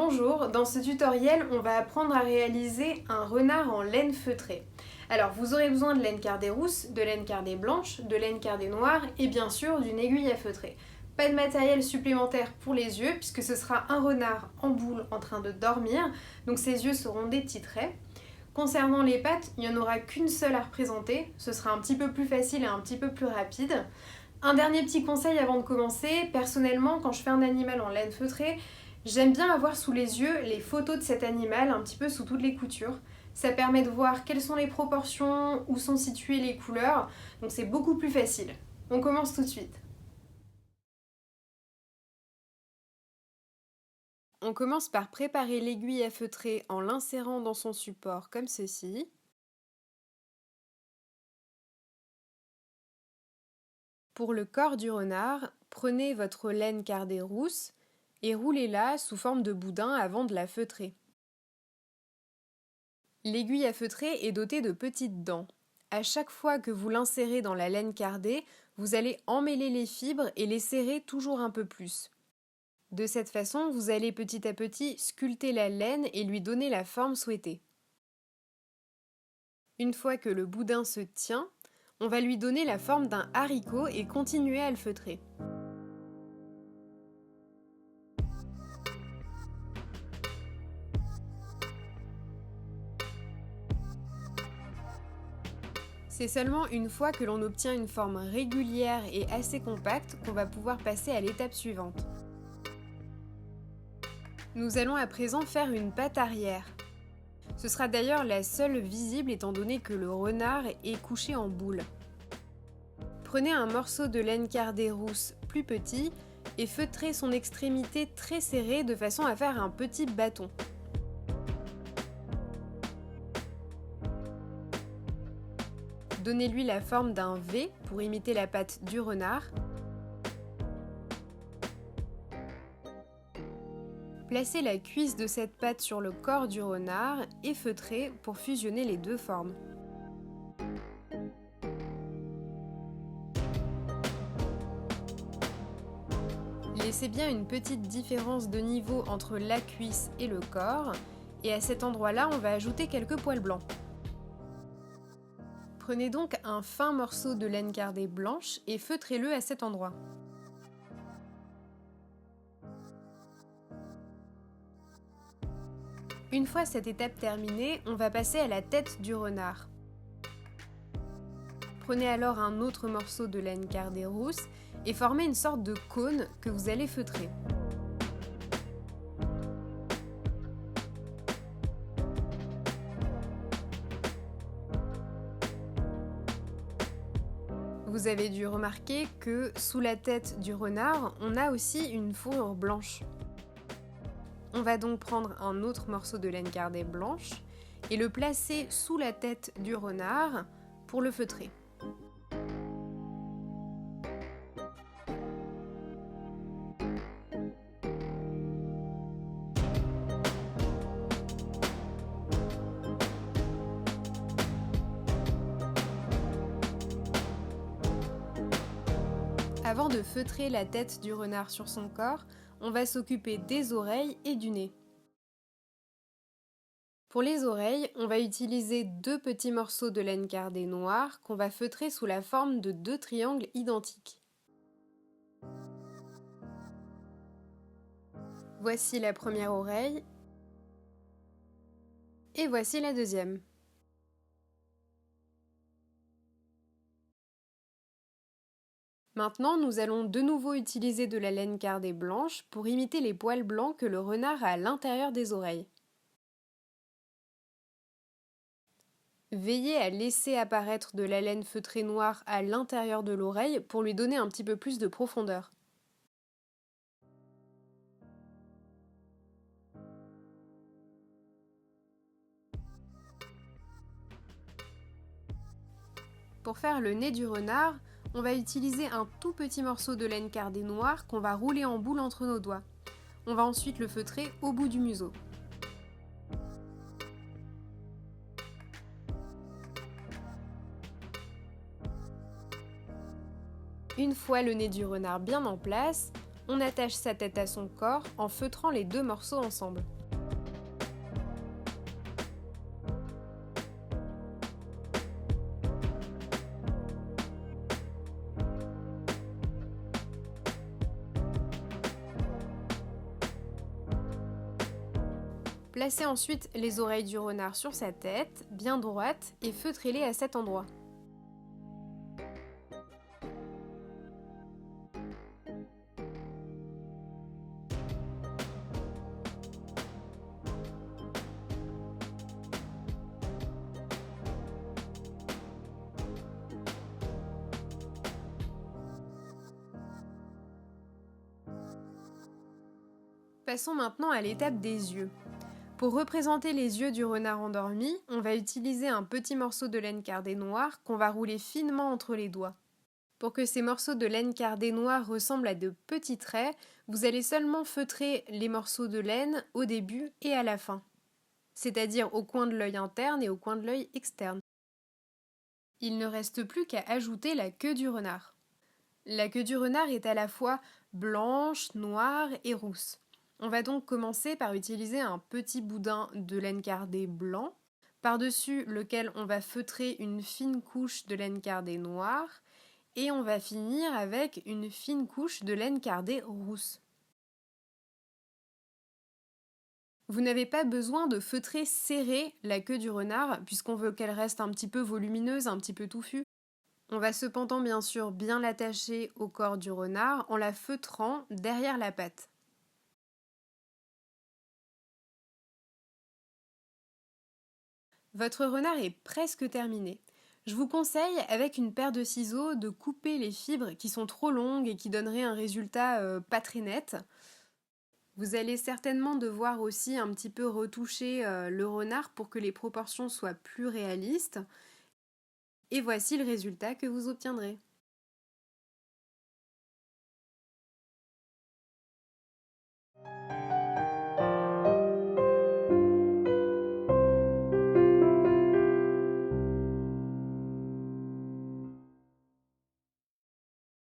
Bonjour, dans ce tutoriel, on va apprendre à réaliser un renard en laine feutrée. Alors, vous aurez besoin de laine cardée rousse, de laine cardée blanche, de laine cardée noire et bien sûr d'une aiguille à feutrer. Pas de matériel supplémentaire pour les yeux puisque ce sera un renard en boule en train de dormir, donc ses yeux seront des petits traits. Concernant les pattes, il n'y en aura qu'une seule à représenter, ce sera un petit peu plus facile et un petit peu plus rapide. Un dernier petit conseil avant de commencer, personnellement quand je fais un animal en laine feutrée, j'aime bien avoir sous les yeux les photos de cet animal un petit peu sous toutes les coutures. Ça permet de voir quelles sont les proportions, où sont situées les couleurs, donc c'est beaucoup plus facile. On commence tout de suite. On commence par préparer l'aiguille à feutrer en l'insérant dans son support comme ceci. Pour le corps du renard, prenez votre laine cardée rousse et roulez-la sous forme de boudin avant de la feutrer. L'aiguille à feutrer est dotée de petites dents. À chaque fois que vous l'insérez dans la laine cardée, vous allez emmêler les fibres et les serrer toujours un peu plus. De cette façon, vous allez petit à petit sculpter la laine et lui donner la forme souhaitée. Une fois que le boudin se tient, on va lui donner la forme d'un haricot et continuer à le feutrer. C'est seulement une fois que l'on obtient une forme régulière et assez compacte qu'on va pouvoir passer à l'étape suivante. Nous allons à présent faire une patte arrière. Ce sera d'ailleurs la seule visible étant donné que le renard est couché en boule. Prenez un morceau de laine cardée rousse plus petit et feutrez son extrémité très serrée de façon à faire un petit bâton. Donnez-lui la forme d'un V pour imiter la patte du renard. Placez la cuisse de cette patte sur le corps du renard et feutrez pour fusionner les deux formes. Laissez bien une petite différence de niveau entre la cuisse et le corps, et à cet endroit-là, on va ajouter quelques poils blancs. Prenez donc un fin morceau de laine cardée blanche et feutrez-le à cet endroit. Une fois cette étape terminée, on va passer à la tête du renard. Prenez alors un autre morceau de laine cardée rousse et formez une sorte de cône que vous allez feutrer. Vous avez dû remarquer que sous la tête du renard, on a aussi une fourrure blanche. On va donc prendre un autre morceau de laine cardée blanche et le placer sous la tête du renard pour le feutrer. Avant de feutrer la tête du renard sur son corps, on va s'occuper des oreilles et du nez. Pour les oreilles, on va utiliser deux petits morceaux de laine cardée noire qu'on va feutrer sous la forme de deux triangles identiques. Voici la première oreille et voici la deuxième. Maintenant, nous allons de nouveau utiliser de la laine cardée blanche pour imiter les poils blancs que le renard a à l'intérieur des oreilles. Veillez à laisser apparaître de la laine feutrée noire à l'intérieur de l'oreille pour lui donner un petit peu plus de profondeur. Pour faire le nez du renard, on va utiliser un tout petit morceau de laine cardée noire qu'on va rouler en boule entre nos doigts. On va ensuite le feutrer au bout du museau. Une fois le nez du renard bien en place, on attache sa tête à son corps en feutrant les deux morceaux ensemble. Placez ensuite les oreilles du renard sur sa tête, bien droite, et feutrez-les à cet endroit. Passons maintenant à l'étape des yeux. Pour représenter les yeux du renard endormi, on va utiliser un petit morceau de laine cardée noire qu'on va rouler finement entre les doigts. Pour que ces morceaux de laine cardée noire ressemblent à de petits traits, vous allez seulement feutrer les morceaux de laine au début et à la fin, c'est-à-dire au coin de l'œil interne et au coin de l'œil externe. Il ne reste plus qu'à ajouter la queue du renard. La queue du renard est à la fois blanche, noire et rousse. On va donc commencer par utiliser un petit boudin de laine cardée blanc, par-dessus lequel on va feutrer une fine couche de laine cardée noire, et on va finir avec une fine couche de laine cardée rousse. Vous n'avez pas besoin de feutrer serré la queue du renard, puisqu'on veut qu'elle reste un petit peu volumineuse, un petit peu touffue. On va cependant bien sûr bien l'attacher au corps du renard en la feutrant derrière la patte. Votre renard est presque terminé. Je vous conseille, avec une paire de ciseaux, de couper les fibres qui sont trop longues et qui donneraient un résultat pas très net. Vous allez certainement devoir aussi un petit peu retoucher le renard pour que les proportions soient plus réalistes. Et voici le résultat que vous obtiendrez.